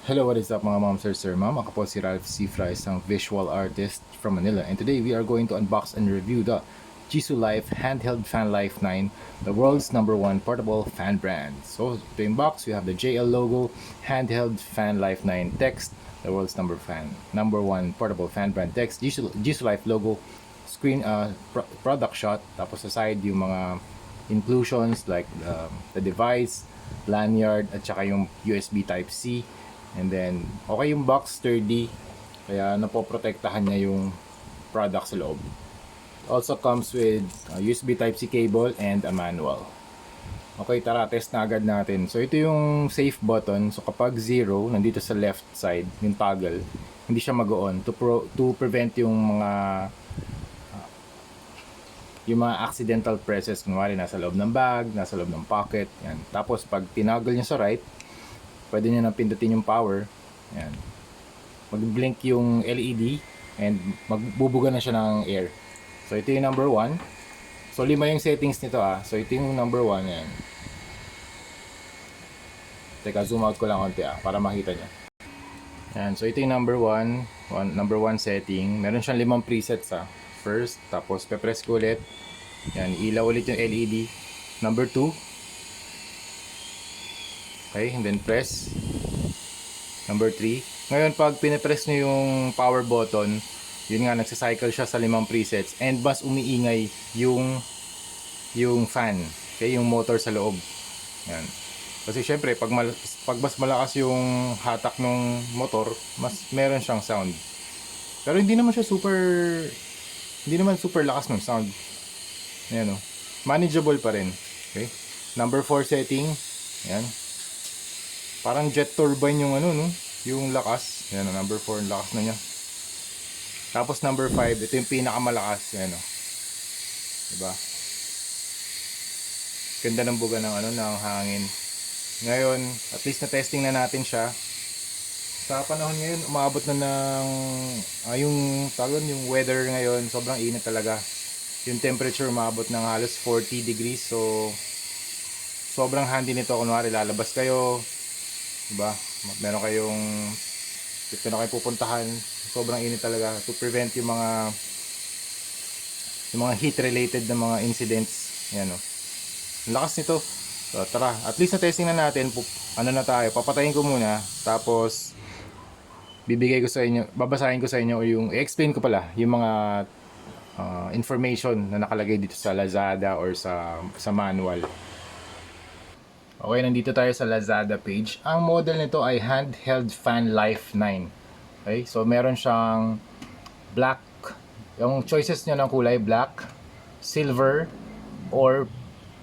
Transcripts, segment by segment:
Hello, what is up mga ma'am, sir, ma'am? Ako po si Ralph Cifra, isang visual artist from Manila. And today we are going to unbox and review the Jisoo Life Handheld Fan Life 9, the world's #1 portable fan brand. So, ito yung box, we have the JL logo, Handheld Fan Life 9 text, the world's #1 portable fan brand text, Jisoo Life logo, screen product shot, tapos sa side yung mga inclusions like the device, lanyard, at saka yung USB Type-C. And then, okay yung box, sturdy. Kaya napoprotektahan niya yung product sa loob. Also comes with a USB Type-C cable and a manual. Okay, tara, test na agad natin. So, ito yung safe button. So, kapag 0, nandito sa left side, yung toggle, hindi siya mag-on to prevent yung mga accidental presses. Kunwari, nasa loob ng bag, nasa loob ng pocket. Yan. Tapos, pag tinoggle niya sa right, pwede nyo nang pindutin yung power. Yan. Mag-blink yung LED and magbubuga na siya ng air. So ito yung number 1. So 5 yung settings nito So ito yung number 1. Yan. Teka, zoom out ko lang konti para makita nyo. Yan. So ito yung number 1. Number 1 setting. Meron siyang 5 presets First, tapos pe-press ko ulit. Yan, ilaw ulit yung LED. Number 2. Okay, and then press. Number 3. Ngayon, pag pinipress nyo yung power button, yun nga, nagsacycle siya sa 5 presets and mas umiingay yung fan. Okay, yung motor sa loob. Yan. Kasi syempre, pag mas malakas yung hatak ng motor, mas meron siyang sound. Pero hindi naman super lakas ng sound. Ayan o. Manageable pa rin. Okay. Number 4 setting. Ayan. Parang jet turbine yung yung lakas. Yan, number 4, ang lakas na niya. Tapos number 5, ito yung pinakamalakas. Yan, diba? Ganda ng buga ng hangin. Ngayon, at least na testing na natin siya. Sa panahon ngayon, umabot na ng yung weather ngayon, sobrang init talaga. Yung temperature umabot ng halos 40 degrees. So, sobrang handy nito. Kunwari, lalabas kayo, diba? Meron kayong pupuntahan, sobrang init talaga, to prevent yung mga heat related na mga incidents. Yan ang lakas nito. So tara, at least na testing na natin. Papatayin ko muna, tapos babasahin ko sa inyo, yung i-explain ko pala yung mga information na nakalagay dito sa Lazada or sa manual. Okay, nandito tayo sa Lazada page. Ang model nito ay Handheld Fan Life 9. Okay, so meron siyang black. Yung choices nyo ng kulay, black, silver, or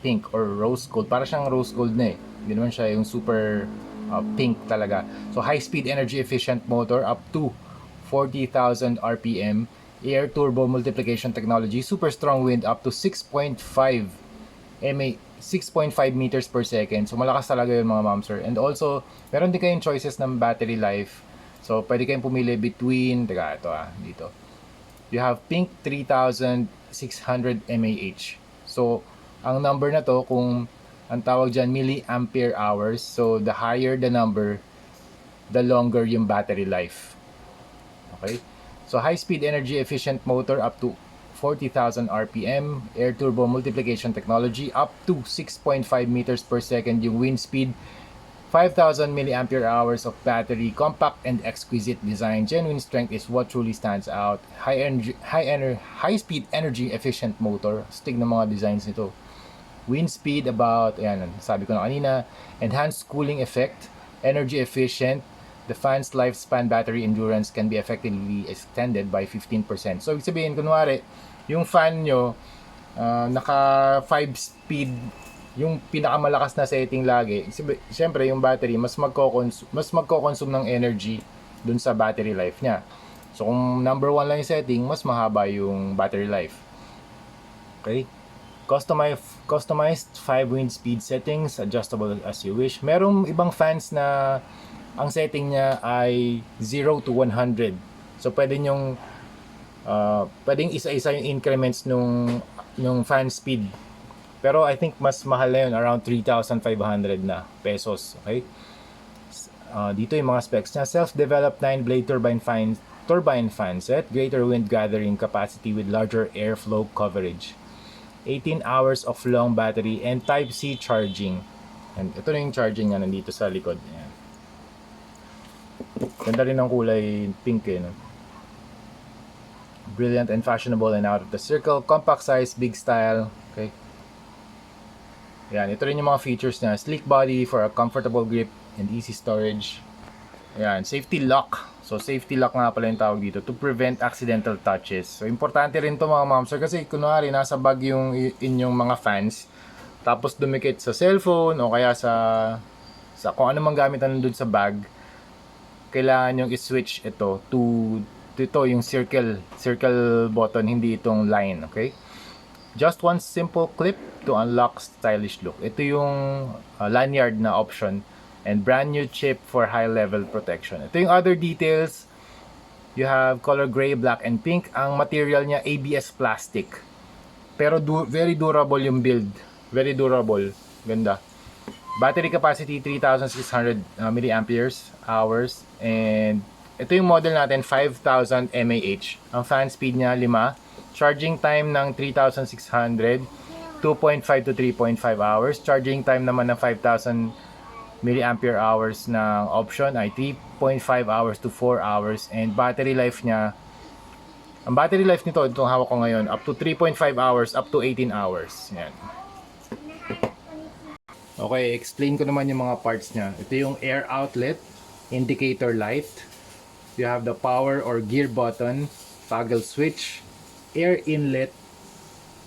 pink, or rose gold. Para siyang rose gold na Hindi naman siya yung super pink talaga. So high speed energy efficient motor up to 40,000 RPM. Air turbo multiplication technology. Super strong wind up to 6.5 meters per second. So malakas talaga yun mga ma'am sir. And also, meron din kayong choices ng battery life. So pwede kayong pumili between, dito. You have pink 3,600 mAh. So ang number na to, kung ang tawag dyan milliampere hours, so the higher the number, the longer yung battery life. Okay? So high speed energy efficient motor up to 40,000 RPM, air turbo multiplication technology up to 6.5 meters per second yung wind speed, 5,000 milliampere hours of battery, compact and exquisite design, genuine strength is what truly stands out, high speed energy efficient motor, stig ng mga designs nito, wind speed about, sabi ko na kanina, enhanced cooling effect, energy efficient. The fan's lifespan battery endurance can be effectively extended by 15%. So, ibig sabihin, kunwari, yung fan nyo, naka 5 speed, yung pinakamalakas na setting lagi, siyempre, yung battery, mas magko-consume ng energy dun sa battery life niya. So, kung number 1 lang yung setting, mas mahaba yung battery life. Okay? Customized 5 wind speed settings, adjustable as you wish. Merong ibang fans na ang setting niya ay 0 to 100. So pwedeng isa-isa yung increments nung fan speed. Pero I think mas mahal na yun, around 3,500 na pesos. Okay? Dito yung mga specs niya. Self-developed 9-blade turbine fan set, greater wind gathering capacity with larger airflow coverage. 18 hours of long battery and Type-C charging. And ito na yung charging na nandito sa likod. Ayan. Ganda rin ng kulay pink eh. No? Brilliant and fashionable and out of the circle. Compact size, big style. Okay. Ayan, ito rin yung mga features niya. Sleek body for a comfortable grip and easy storage. Ayan, safety lock. So, safety lock nga pala yung tawag dito to prevent accidental touches. So, importante rin to mga mamsir kasi kunwari nasa bag yung inyong mga fans tapos dumikit sa cellphone o kaya sa kung ano mang gamit na nandun sa bag, kailangan yung i-switch ito to yung circle button, hindi itong line, okay? Just one simple clip to unlock stylish look. Ito yung lanyard na option and brand new chip for high level protection. Ito yung other details. You have color gray, black, and pink. Ang material niya ABS plastic. Pero very durable yung build. Very durable. Ganda. Battery capacity 3,600 milliamperes hours, and ito yung model natin 5,000 mAh. Ang fan speed niya 5. Charging time ng 3,600 2.5 to 3.5 hours. Charging time naman ng 5,000 milliampere hours ng option ay 3.5 hours to 4 hours, and battery life niya, ang battery life nito, itong hawak ko ngayon, up to 3.5 hours up to 18 hours. Yan. Okay, explain ko naman yung mga parts niya. Ito yung air outlet, indicator light. You have the power or gear button, toggle switch, air inlet,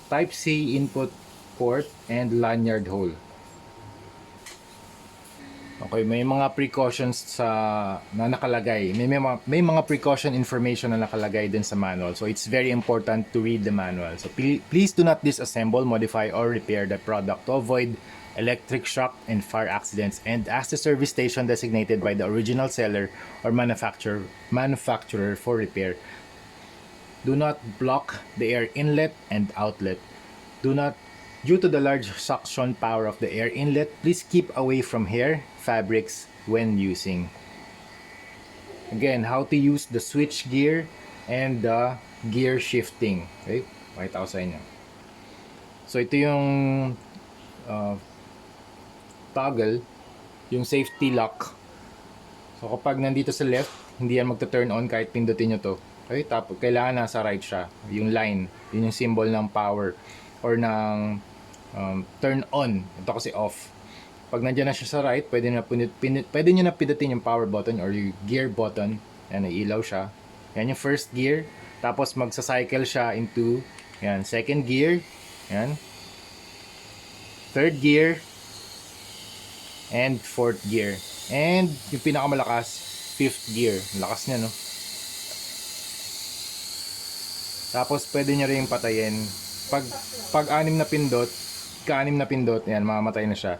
Type-C input port, and lanyard hole. Okay, may mga precautions na nakalagay. May mga precaution information na nakalagay din sa manual. So it's very important to read the manual. So please do not disassemble, modify, or repair the product to avoid electric shock and fire accidents, and ask the service station designated by the original seller or manufacturer for repair. Do not block the air inlet and outlet. Due to the large suction power of the air inlet, please keep away from hair, fabrics when using. Again, how to use the switch gear and the gear shifting. Okay? Pakita ko sa inyo. So ito yung toggle, yung safety lock. So kapag nandito sa left, hindi yan magta-turn on kahit pindutin nyo to. Okay? Tapos kailangan nasa right siya. Yung line, yun yung symbol ng power or ng turn on. Ito kasi off. Pag nandiyan na siya sa right, pwede nyo na pindutin yung power button or yung gear button. Yan, ilaw siya. Yan yung first gear. Tapos magsa-cycle siya into yan, second gear. Yan. Third gear. And fourth gear. And yung pinakamalakas, fifth gear. Lakas niya, no? Tapos pwede nyo rin patayin. Pag anim na pindot, yan, mamamatay na siya.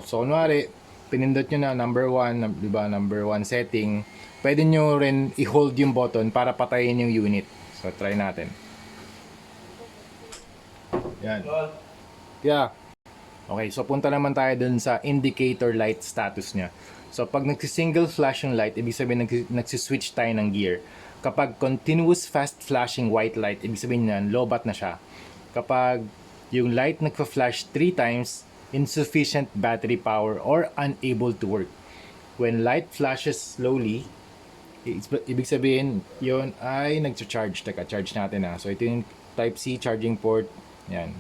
So kunwari, pinindot nyo na number 1, diba, number 1 setting, pwede nyo rin i-hold yung button para patayin yung unit. So try natin. Yan. Yeah. Okay, so punta naman tayo dun sa indicator light status niya. So pag nagsi-single flashing light, ibig sabihin nagsiswitch tayo ng gear. Kapag continuous fast flashing white light, ibig sabihin niyan, lobat na siya. Kapag yung light nagfa-flash 3 times, insufficient battery power or unable to work. When light flashes slowly, ibig sabihin, yun ay nagcha-charge. Teka, charge natin na. So ito yung Type-C charging port. Yan.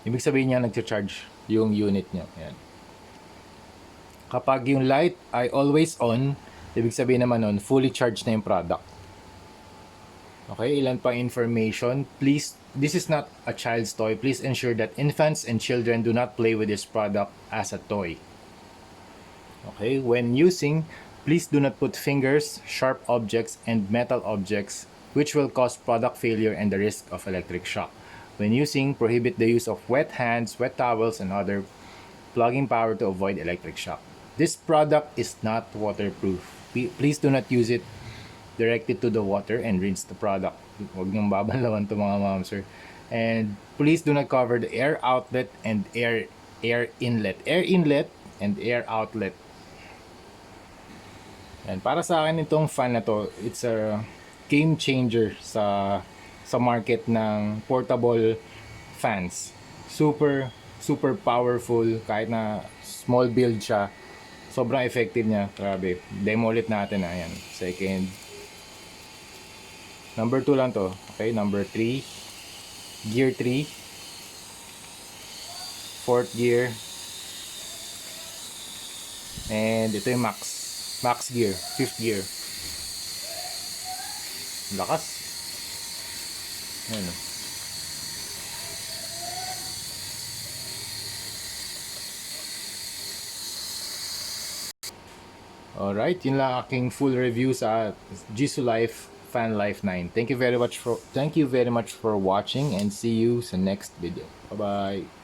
Ibig sabihin niya nagcha-charge yung unit niya. Yan. Kapag yung light ay always on, ibig sabihin naman nun, fully charged na yung product. Okay, ilan pa information. Please, this is not a child's toy. Please ensure that infants and children do not play with this product as a toy. Okay, when using, please do not put fingers, sharp objects, and metal objects, which will cause product failure and the risk of electric shock. When using, prohibit the use of wet hands, wet towels, and other plugging power to avoid electric shock. This product is not waterproof. Please do not use it directed to the water and rinse the product. Huwag niyong babanlawan to mga ma'am, sir. And please do not cover the air outlet and air inlet. Air inlet and air outlet. And para sa akin itong fan na to, it's a game changer sa market ng portable fans. Super super powerful kahit na small build siya. Sobrang effective niya. Grabe. Demo ulit natin. Ayan. Second. Number 2 lang to. Okay, number 3. Gear 3. Fourth gear. And ito yung max. Max gear. Fifth gear. Lakas. Ayan. Alright, yun lang aking full review sa Jisoo Life Fan Life 9. Thank you very much for watching and see you sa next video. Bye-bye.